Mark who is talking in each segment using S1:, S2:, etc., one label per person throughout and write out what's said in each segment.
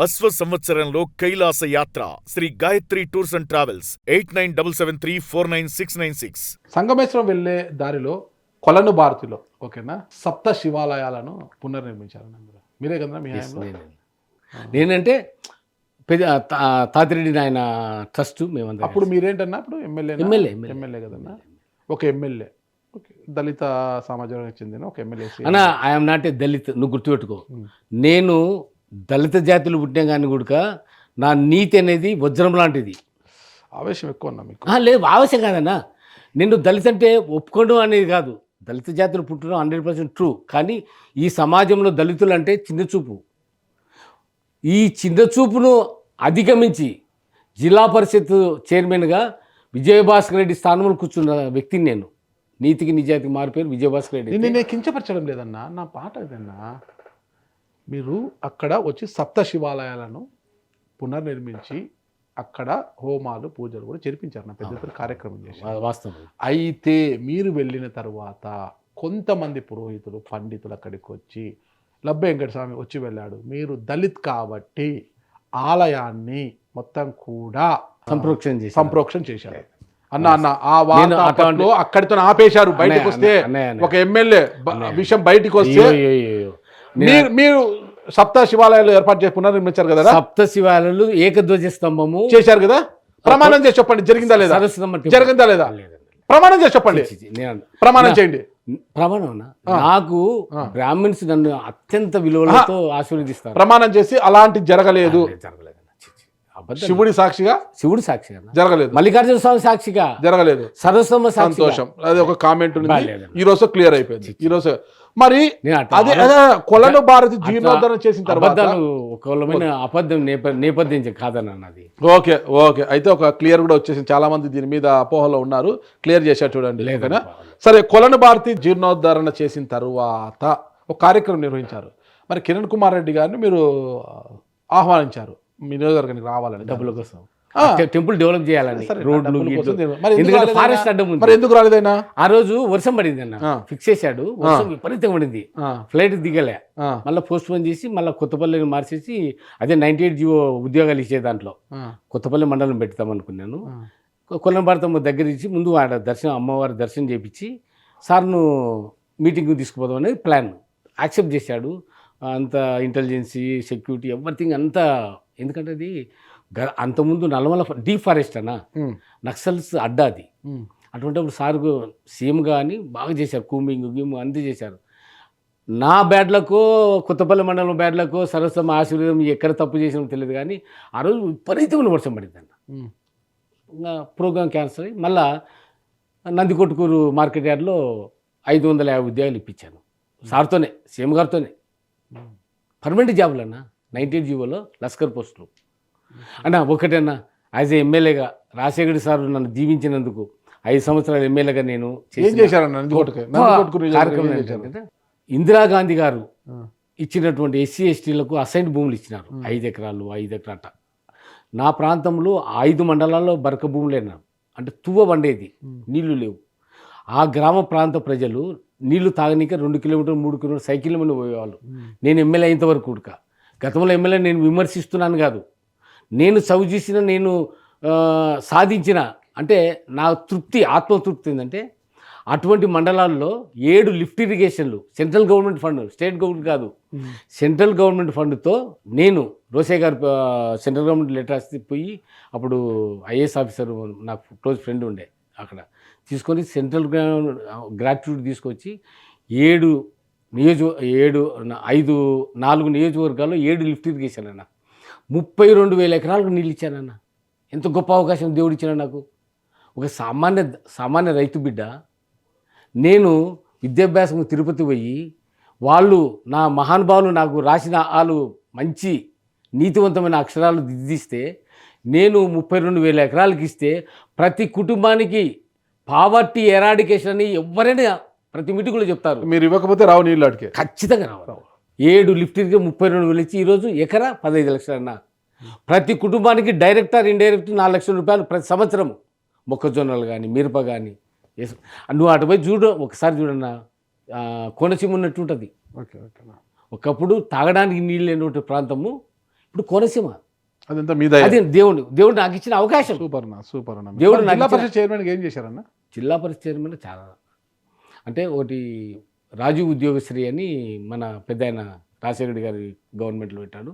S1: అశ్వ సంవత్సరంలో కైలాస యాత్ర Sri Gayatri tours and travels 8977349696.
S2: Sangameswaram వెళ్ళే దారిలో కొలను భారతిలో ఓకేనా సప్త శివాలయాలను పునర్నిర్మించారు మీరే కదా మీ హయాంలో?
S3: నేనంటే తాతిరెడ్డి నాయన ట్రస్ట్ మేమంతా.
S2: అప్పుడు మీరేంటన్నా అప్పుడు ఎమ్మెల్యే కదన్నా? ఒక ఎమ్మెల్యే దళిత సమాజానికి చెందిన ఒక ఎమ్మెల్యే
S3: అన్న. ఐఎమ్ నాట్ ఏ దళిత్, నువ్వు గుర్తుపెట్టుకో. నేను దళిత జాతులు పుట్టినా కానీ కూడా నా నీతి అనేది వజ్రం లాంటిది.
S2: ఆవేశం ఎక్కువ అన్నా మీకు?
S3: లేదు, ఆవేశం కాదన్నా. నేను దళిత అంటే ఒప్పుకోవడం అనేది కాదు. దళిత జాతులు పుట్టడం 100% ట్రూ. కానీ ఈ సమాజంలో దళితులు అంటే చిన్న చూపు. ఈ చిన్న చూపును అధిగమించి జిల్లా పరిషత్ చైర్మన్గా విజయభాస్కర్ రెడ్డి స్థానంలో కూర్చున్న వ్యక్తిని నేను. నీతికి నిజాయితీకి మారిపోయారు విజయభాస్కర్ రెడ్డి.
S2: నేను కించపరచడం లేదన్నా, నా పాట అదన్నా. మీరు అక్కడ వచ్చి సప్త శివాలయాలను పునర్నిర్మించి అక్కడ హోమాలు పూజలు కూడా జరిపించారు, నా పెద్ద కార్యక్రమం చేశారు.
S3: వాస్తవం.
S2: అయితే మీరు వెళ్ళిన తర్వాత కొంతమంది పురోహితులు పండితులు అక్కడికి వచ్చి లబ్బ వెంకట స్వామి వచ్చి వెళ్ళాడు, మీరు దళిత్ కాబట్టి ఆలయాన్ని మొత్తం కూడా సంప్రోక్షణ చేశారు అన్న ఆ వార్తలో అక్కడితో ఆపేశారు. బయటకు వస్తే ఒక ఎమ్మెల్యే విషయం బయటకు వస్తే మీరు సప్త శివాలయాలు ఏర్పాటు చేసి పునర్నిర్మించారు కదా?
S3: సప్త శివాలయాలు ఏకధ్వజ స్తంభము
S2: చేశారు కదా? ప్రమాణం చేసి చెప్పండి, జరిగిందా లేదా? జరిగిందా లేదా? ప్రమాణం చేసి చెప్పండి, ప్రమాణం చేయండి.
S3: ప్రమాణం నాకు బ్రాహ్మణ్స్ నన్ను అత్యంత విలువలతో ఆశీర్వదిస్తారు.
S2: ప్రమాణం చేసి అలాంటి జరగలేదు, శివుడి సాక్షిగా జరగలేదు,
S3: మల్లికార్జున స్వామి సాక్షిగా జరగలేదు, సరస్వమ్మ
S2: సంతోషం. అది ఒక కామెంట్ ఉంది, ఈ రోజు క్లియర్ అయిపోయింది. ఈ రోజు మరి అదే కొలను భారతి జీర్ణోద్ధరణ చేసిన తర్వాత
S3: అబద్ధం నేపథ్యం కాదన్నది.
S2: ఓకే ఓకే, అయితే ఒక క్లియర్ కూడా వచ్చేసింది. చాలా మంది దీని మీద అపోహలో ఉన్నారు, క్లియర్ చేశారు చూడండి. లేకనా సరే, కొలను భారతి జీర్ణోద్ధరణ చేసిన తర్వాత ఒక కార్యక్రమం నిర్వహించారు. మరి కిరణ్ కుమార్ రెడ్డి గారిని మీరు ఆహ్వానించారు మీ నియోజకవర్గానికి రావాలని, డబ్బుల కోసం,
S3: టెంపుల్ డెవలప్ చేయాలని, రోడ్లు.
S2: ఎందుకంటే ఫారెస్ట్ అడ్డం ఉంది. మరి ఎందుకు రాలేదైనా?
S3: ఆ రోజు వర్షం పడింది అన్న, ఫిక్స్ చేశాడు. వర్షం విపరీతంగా పడింది, ఫ్లైట్ దిగలే. మళ్ళీ పోస్ట్ పోన్ చేసి మళ్ళీ కొత్తపల్లిని మార్చేసి అదే 98 జీవో ఉద్యోగాలు ఇచ్చే దాంట్లో కొత్తపల్లి మండలం పెడతాం అనుకున్నాను. కొల్లం భారతమ్మ దగ్గర ఇచ్చి ముందు ఆడ దర్శనం, అమ్మవారి దర్శనం చేయించి సార్ను మీటింగ్ తీసుకుపోదాం అనేది ప్లాన్. యాక్సెప్ట్ చేశాడు. అంత ఇంటెలిజెన్సీ, సెక్యూరిటీ, ఎవ్రీథింగ్ అంతా. ఎందుకంటే అది అంతకుముందు నల్లమల డీప్ ఫారెస్ట్ అన్న, నక్సల్స్ అడ్డా అది. అటువంటిప్పుడు సార్ సీఎం కానీ బాగా చేశారు, కూంబింగ్ అంతే చేశారు. నా బ్యాడ్లకో కొత్తపల్లి మండలం బ్యాడ్లకో సరస్వమ్మ ఆశీర్వాదం ఎక్కడ తప్పు చేసినా తెలియదు. కానీ ఆ రోజు విపరీతమైన వర్షం పడింది అన్న. ఇంకా ప్రోగ్రామ్ క్యాన్సిల్ అయ్యి మళ్ళా నందికొట్కూరు మార్కెట్ యార్డ్లో 550 ఉద్యోగాలు ఇప్పించాను సార్తోనే, సీఎం గారితోనే. పర్మనెంట్ జాబులు అన్న, 98 జీవోలో లస్కర్ పోస్టులు అన్న. ఒకటన్నా యాజ్ ఏ ఎమ్మెల్యేగా రాజశేఖర్ సార్ నన్ను దీవించినందుకు 5 సంవత్సరాలు ఎమ్మెల్యేగా నేను ఇందిరాగాంధీ గారు ఇచ్చినటువంటి ఎస్సీ ఎస్టీలకు అసైన్ భూములు ఇచ్చినారు. 5 ఎకరాలు 5 ఎకరాట. నా ప్రాంతంలో 5 మండలాల్లో బరక భూములేనా, అంటే తువ్వ వండేది, నీళ్లు లేవు. ఆ గ్రామ ప్రాంత ప్రజలు నీళ్లు తాగనీక 2 కిలోమీటర్లు 3 కిలోమీటర్లు సైకిల్ మీద పోయేవాళ్ళు. నేను ఎమ్మెల్యే అయినంత వరకు ఉడక. గతంలో ఎమ్మెల్యే నేను విమర్శిస్తున్నాను కాదు, నేను చవి చూసిన, నేను సాధించిన, అంటే నా తృప్తి, ఆత్మతృప్తి ఏంటంటే అటువంటి మండలాల్లో 7 లిఫ్ట్ ఇరిగేషన్లు central government fund, state government కాదు, సెంట్రల్ గవర్నమెంట్ ఫండ్తో నేను రోసే గారు సెంట్రల్ గవర్నమెంట్ లెటర్ రాసి పోయి, అప్పుడు ఐఏఎస్ ఆఫీసర్ నాకు క్లోజ్ ఫ్రెండ్ ఉండే, అక్కడ తీసుకొని సెంట్రల్ గ్రాట్యుటీ తీసుకొచ్చి 4 నియోజకవర్గాల్లో 7 లిఫ్ట్ ఇరిగేషన్ అన్న. 32,000 ఎకరాలకు నీళ్ళు ఇచ్చానన్న. ఎంత గొప్ప అవకాశం దేవుడు ఇచ్చాను నాకు. ఒక సామాన్య రైతు బిడ్డ. నేను విద్యాభ్యాసం తిరుపతి పోయి, వాళ్ళు నా మహానుభావులు నాకు రాసిన వాళ్ళు మంచి నీతివంతమైన అక్షరాలు దిద్దిస్తే, నేను 32,000 ఎకరాలకు ఇస్తే ప్రతి కుటుంబానికి పావర్టీ ఎరాడికేషన్ అని ఎవరైనా ప్రతి మీటింగ్లో చెప్తారు.
S2: మీరు ఇవ్వకపోతే రావు నీళ్ళు, అడిగే
S3: ఖచ్చితంగా రావు. 7 లిఫ్ట్కి 32,000 ఇచ్చి ఈరోజు ఎకరా 15 లక్షలు అన్న. ప్రతి కుటుంబానికి డైరెక్టర్ ఇండైరెక్ట్ 4 లక్షల రూపాయలు ప్రతి సంవత్సరం. మొక్కజొన్నలు కానీ, మిరప కానీ. నువ్వు అటుపోయి చూడు, ఒకసారి చూడన్నా, కోనసీమ ఉన్నట్టు ఉంటుంది. ఒకప్పుడు తాగడానికి నీళ్ళు లేనటువంటి ప్రాంతము ఇప్పుడు కోనసీమ
S2: అదంతా మీద
S3: అది దేవుడు నాకు ఇచ్చిన అవకాశం.
S2: సూపర్ అన్న.
S3: దేవుడు నాకు
S2: జిల్లా
S3: ఇచ్చిన-
S2: పరిషత్ చైర్మన్గా ఏం చేశారన్న?
S3: జిల్లా పరిషత్ చైర్మన్ చాలా అంటే ఒకటి రాజు ఉద్యోగశ్రీ అని మన పెద్ద ఆయన రాజశేఖర రెడ్డి గారి గవర్నమెంట్లో పెట్టాడు.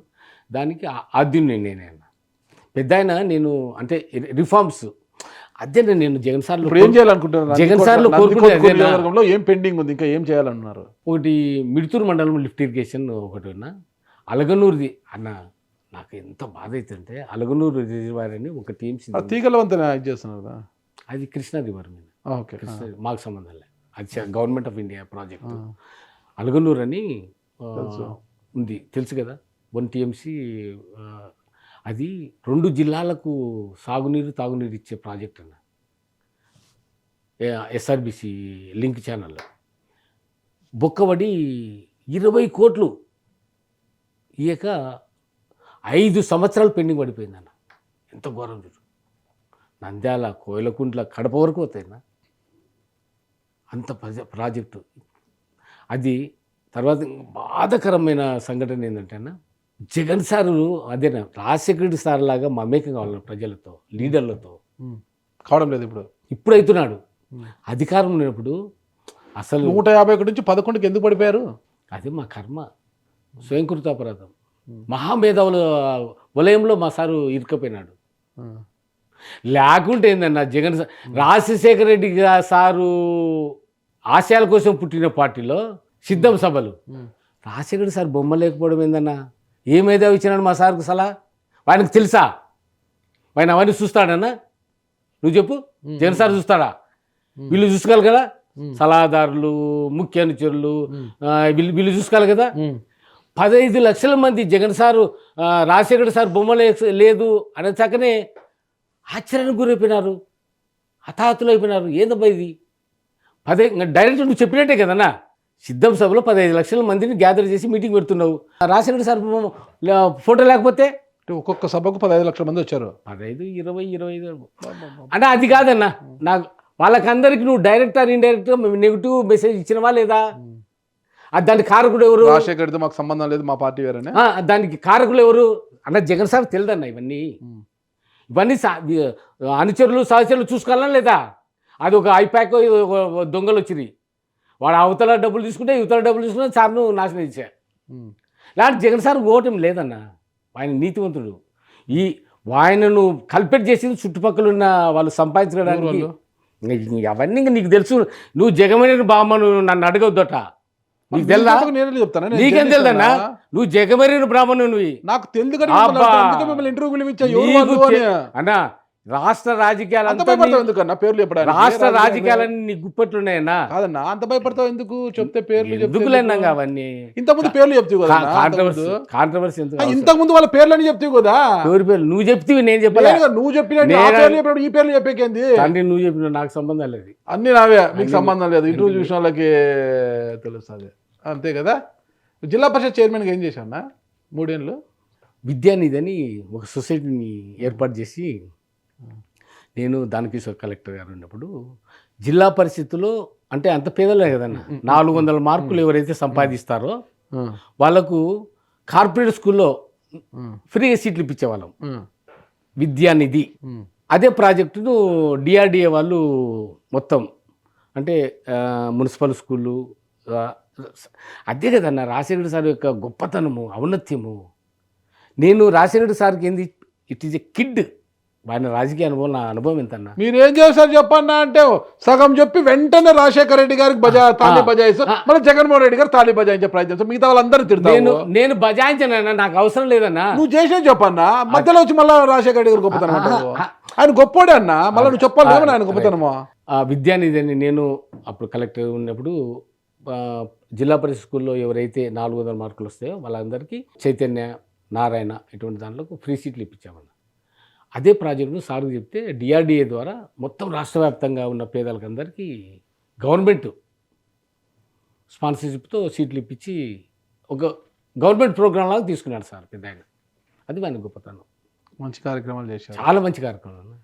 S3: దానికి ఆద్యుని నేనే అన్న. పెద్ద ఆయన నేను అంటే రిఫార్మ్స్ అదే నేను జగన్ సార్లు
S2: ఇప్పుడు ఏం చేయాలనుకుంటున్నారు?
S3: జగన్ సార్లు కోరుకునేది అదేనా?
S2: నియోజకవర్గంలో ఏం పెండింగ్ ఉంది, ఇంకా ఏం చేయాలన్నారు?
S3: ఒకటి మిడుతూరు మండలం లిఫ్ట్ ఇరిగేషన్ ఒకటి ఉన్నా, అలగనూరుది అన్న నాకు ఎంత బాధ అవుతుందంటే అలగనూరు రిజర్వాయర్ అని ఒక టీమ్స్
S2: తీగల వంతెన ఇది చేస్తున్నారు కదా?
S3: అది కృష్ణా రివర్ మీద
S2: ఓకే.
S3: మాకు సంబంధం లేదు, అది government of India project. Alaganuru అని ఉంది తెలుసు కదా, 1 TMC. అది 2 జిల్లాలకు సాగునీరు తాగునీరు ఇచ్చే ప్రాజెక్ట్ అన్న. SRBC లింక్ ఛానల్ బొక్కబడి 20 కోట్లు ఇయక 5 సంవత్సరాలు పెండింగ్ పడిపోయిందన్న. ఎంత ఘోరం చూడు. నంద్యాల, కోయిలకుంట్ల, కడప వరకు అవుతాయన్న అంత ప్రాజెక్టు. అది తర్వాత బాధాకరమైన సంఘటన ఏంటంటే అన్న, జగన్ సారు అదేనా రాజశేఖర సార్ లాగా మమేకం కావాలి ప్రజలతో, లీడర్లతో.
S2: కావడం లేదు
S3: ఇప్పుడు అవుతున్నాడు. అధికారం ఉన్నప్పుడు అసలు
S2: 151 నుంచి 11కి ఎందుకు పడిపోయారు?
S3: అది మా కర్మ, స్వయంకృతాపరాధం. మహామేధావుల వలయంలో మా సారు ఇరుకపోయినాడు. లేకుంటే ఏందన్న జగన్ రాజశేఖర రెడ్డి సారు ఆశయాల కోసం పుట్టిన పార్టీలో సిద్ధం సభలు, రాజశేఖర సార్ బొమ్మ లేకపోవడం ఏందన్నా? ఏ మేధావి ఇచ్చినాడు మా సార్కు సలహా? ఆయనకు తెలుసా? ఆయన అవన్నీ చూస్తాడన్నా? నువ్వు చెప్పు, జగన్ సార్ చూస్తాడా? వీళ్ళు చూసుకోవాలి కదా, సలహాదారులు, ముఖ్య అనుచరులు, వీళ్ళు చూసుకోవాలి కదా. 15 లక్షల మంది జగన్ సారు రాజశేఖర సార్ బొమ్మ లేదు అనే చక్కనే ఆశ్చర్యానికి గురైపోయినారు, హతాహతులు అయిపోయినారు. ఏందబ్బా ఇది? డైరెక్ట్ నువ్వు చెప్పినట్టే కదన్నా, సిద్ధం సభలో 15 లక్షల మందిని గ్యాదర్ చేసి మీటింగ్ పెడుతున్నావు. రాజశేఖర సార్ ఫోటో లేకపోతే
S2: ఒక్కొక్క సభకు 15 లక్షల మంది వచ్చారు.
S3: 15, 20, 25 అంటే అది కాదన్నా. నాకు వాళ్ళకందరికీ నువ్వు డైరెక్ట్ ఆర్ ఇండైరెక్ట్గా నెగిటివ్ మెసేజ్ ఇచ్చినవా లేదా? దానికి కారకుడు ఎవరు?
S2: రాజశేఖర్తో మాకు సంబంధం లేదు, మా పార్టీ వేరే.
S3: దానికి కారకులు ఎవరు అన్న? జగన్ సార్ తెలియదన్న. ఇవన్నీ అనుచరులు సహచరులు చూసుకోవాలా లేదా? అది ఒక ఐప్యాక్ దొంగలు వచ్చినాయి, వాడు అవతల డబ్బులు తీసుకుంటే ఇవతల డబ్బులు తీసుకుంటే సార్ను నాశనం ఇచ్చా. లాంటి జగన్ సార్ ఓటమి లేదన్న. ఆయన నీతివంతుడు. ఆయనను కల్పెట్ చేసింది చుట్టుపక్కల ఉన్న వాళ్ళు సంపాదించడానికి. అవన్నీ నీకు తెలుసు. నువ్వు జగమని బామ్మను నన్ను అడగొద్దట. నీకు తెలుదా? నీకేం తెలుదన్నా? నువ్వు జగమరిన బ్రాహ్మణు.
S2: నాకు తెలుసు
S3: అన్నా. రాష్ట్ర రాజకీయాలు
S2: పేర్లు చెప్పడానికి
S3: రాష్ట్ర రాజకీయాలన్నీ నీ గుప్పట్లున్నాయన్నా.
S2: కాదన్నా, అంత భయపడతావు ఎందుకు? చెప్తే పేర్లు
S3: ఎందుకులేనా అవన్నీ?
S2: ఇంతకుముందు పేర్లు చెప్తావు కదా.
S3: కాంట్రవర్సీ
S2: ఇంతకుముందు వాళ్ళ పేర్లని చెప్తావు కదా.
S3: ఎవరి పేర్లు నువ్వు చెప్తే నేను చెప్పలే.
S2: నువ్వు చెప్పిన ఈ పేర్లు చెప్పేకేంది?
S3: తండ్రి నువ్వు చెప్పిన నాకు సంబంధం లేదు.
S2: అన్ని నావే, మీకు సంబంధం లేదు. ఇంటర్వ్యూ చూసిన వాళ్ళకి తెలుస్తుంది అంతే కదా. జిల్లా పరిషత్ చైర్మన్గా ఏం చేశానా 3 ఏళ్ళు?
S3: విద్యానిధి అని ఒక సొసైటీని ఏర్పాటు చేసి, నేను దానకిషోర్ కలెక్టర్ గారు ఉన్నప్పుడు జిల్లా పరిషత్తులో అంటే అంత పేదలే కదన్న, 400 మార్కులు ఎవరైతే సంపాదిస్తారో వాళ్ళకు కార్పొరేట్ స్కూల్లో ఫ్రీగా సీట్లు ఇప్పించేవాళ్ళం. విద్యానిధి అదే ప్రాజెక్టును DRDA వాళ్ళు మొత్తం అంటే మున్సిపల్ స్కూళ్ళు అదే కదన్న రాజశేఖర సార్ యొక్క గొప్పతనము, ఔన్నత్యము. నేను రాజశేఖర సార్కి ఏంది, ఇట్ ఈజ్ ఎ కిడ్. ఆయన రాజకీయ అనుభవం, నా అనుభవం ఎంతన్నా.
S2: మీరేం చేశారు చెప్పన్నా అంటే సగం చెప్పి వెంటనే రాజశేఖర రెడ్డి గారికి తాళి బజాయిస్తారు, మళ్ళీ జగన్మోహన్ రెడ్డి గారు తాళి బజాయించే ప్రయత్నం, మిగతా వాళ్ళందరూ తిడతారు.
S3: నేను బజాయించానన్నా, నాకు అవసరం లేదన్నా.
S2: నువ్వు చేసేది చెప్పన్నా, మధ్యలో వచ్చి మళ్ళీ రాజశేఖర రెడ్డి గారు గొప్పతనం అంటావు. ఆయన గొప్పోడే అన్న, మళ్ళీ నువ్వు చెప్పాలి ఏమన్నా ఆయన గొప్పతనమా?
S3: విద్యానిధి అని నేను అప్పుడు కలెక్టర్ ఉన్నప్పుడు జిల్లా పరిషత్ స్కూల్లో ఎవరైతే 400 మార్కులు వస్తాయో వాళ్ళందరికీ చైతన్య, నారాయణ ఇటువంటి దాంట్లో ఫ్రీ సీట్లు ఇప్పించామన్న. అదే ప్రాజెక్టును సార్కు చెప్తే DRDA ద్వారా మొత్తం రాష్ట్ర వ్యాప్తంగా ఉన్న పేదలకు అందరికీ గవర్నమెంట్ స్పాన్సర్షిప్తో సీట్లు ఇప్పించి ఒక గవర్నమెంట్ ప్రోగ్రామ్ లాగా తీసుకున్నాడు సార్ పెద్ద ఆయన. అది ఆయన గొప్పతనం.
S2: మంచి కార్యక్రమాలు చేశారు,
S3: చాలా మంచి కార్యక్రమం.